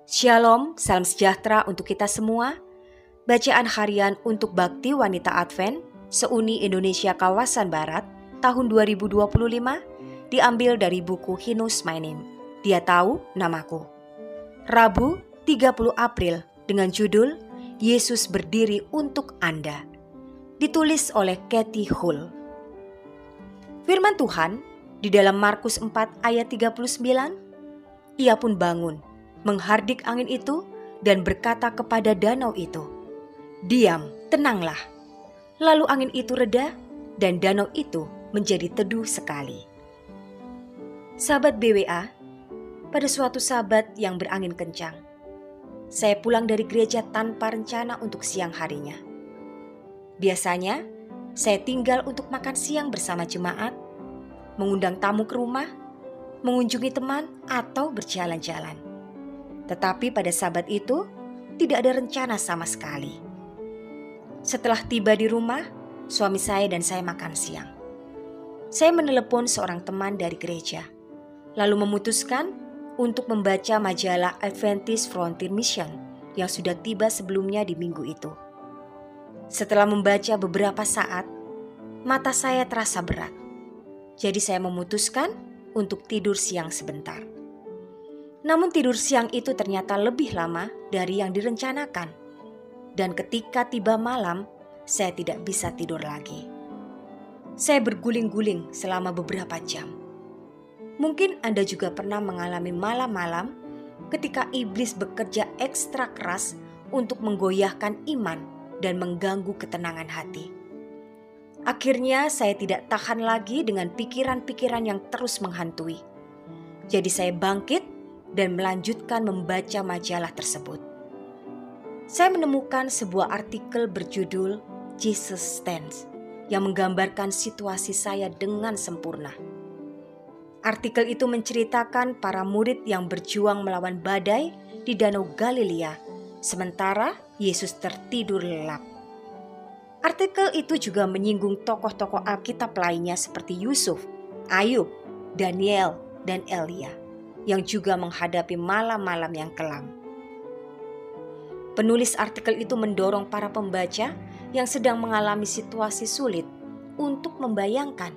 Shalom, salam sejahtera untuk kita semua. Bacaan harian untuk Bakti Wanita Advent Seuni Indonesia Kawasan Barat tahun 2025 diambil dari buku He Knows My Name, Dia Tahu Namaku. Rabu 30 April dengan judul Yesus Berdiri Untuk Anda. Ditulis oleh Kathy Hull. Firman Tuhan di dalam Markus 4 ayat 39, ia pun bangun, menghardik angin itu dan berkata kepada danau itu, "Diam, tenanglah." Lalu angin itu reda dan danau itu menjadi teduh sekali. Sahabat BWA, pada suatu Sabat yang berangin kencang, saya pulang dari gereja tanpa rencana untuk siang harinya. Biasanya, saya tinggal untuk makan siang bersama jemaat, mengundang tamu ke rumah, mengunjungi teman, atau berjalan-jalan. Tetapi pada Sabat itu, tidak ada rencana sama sekali. Setelah tiba di rumah, suami saya dan saya makan siang. Saya menelepon seorang teman dari gereja, lalu memutuskan untuk membaca majalah Adventist Frontier Mission yang sudah tiba sebelumnya di minggu itu. Setelah membaca beberapa saat, mata saya terasa berat. Jadi saya memutuskan untuk tidur siang sebentar. Namun tidur siang itu ternyata lebih lama dari yang direncanakan. Dan ketika tiba malam, saya tidak bisa tidur lagi. Saya berguling-guling selama beberapa jam. Mungkin Anda juga pernah mengalami malam-malam ketika iblis bekerja ekstra keras untuk menggoyahkan iman dan mengganggu ketenangan hati. Akhirnya saya tidak tahan lagi dengan pikiran-pikiran yang terus menghantui. Jadi saya bangkit dan melanjutkan membaca majalah tersebut. Saya menemukan sebuah artikel berjudul Jesus Stands yang menggambarkan situasi saya dengan sempurna. Artikel itu menceritakan para murid yang berjuang melawan badai di Danau Galilea, sementara Yesus tertidur lelap. Artikel itu juga menyinggung tokoh-tokoh Alkitab lainnya seperti Yusuf, Ayub, Daniel, dan Elia, yang juga menghadapi malam-malam yang kelam. Penulis artikel itu mendorong para pembaca yang sedang mengalami situasi sulit untuk membayangkan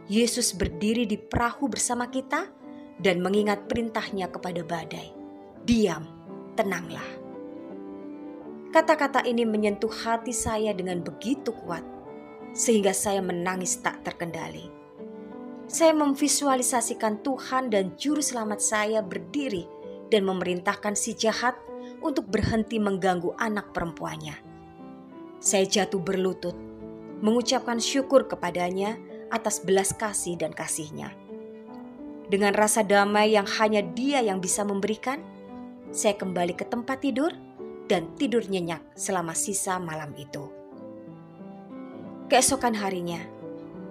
Yesus berdiri di perahu bersama kita dan mengingat perintahnya kepada badai, "Diam, tenanglah." Kata-kata ini menyentuh hati saya dengan begitu kuat, sehingga saya menangis tak terkendali. Saya memvisualisasikan Tuhan dan Juru Selamat saya berdiri dan memerintahkan si jahat untuk berhenti mengganggu anak perempuannya. Saya jatuh berlutut, mengucapkan syukur kepadanya atas belas kasih dan kasih-Nya. Dengan rasa damai yang hanya Dia yang bisa memberikan, saya kembali ke tempat tidur dan tidur nyenyak selama sisa malam itu. Keesokan harinya,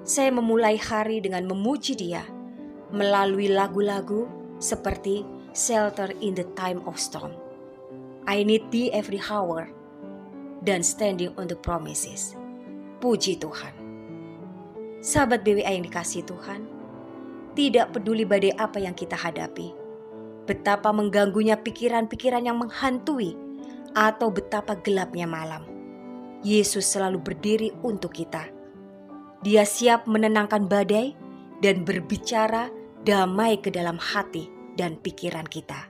saya memulai hari dengan memuji Dia melalui lagu-lagu seperti Shelter in the Time of Storm, I Need Thee Every Hour, dan Standing on the Promises. Puji Tuhan. Sahabat BWA yang dikasihi Tuhan, tidak peduli badai apa yang kita hadapi, betapa mengganggunya pikiran-pikiran yang menghantui, atau betapa gelapnya malam, Yesus selalu berdiri untuk kita. Dia siap menenangkan badai dan berbicara damai ke dalam hati dan pikiran kita.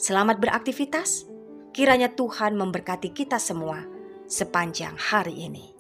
Selamat beraktivitas, kiranya Tuhan memberkati kita semua sepanjang hari ini.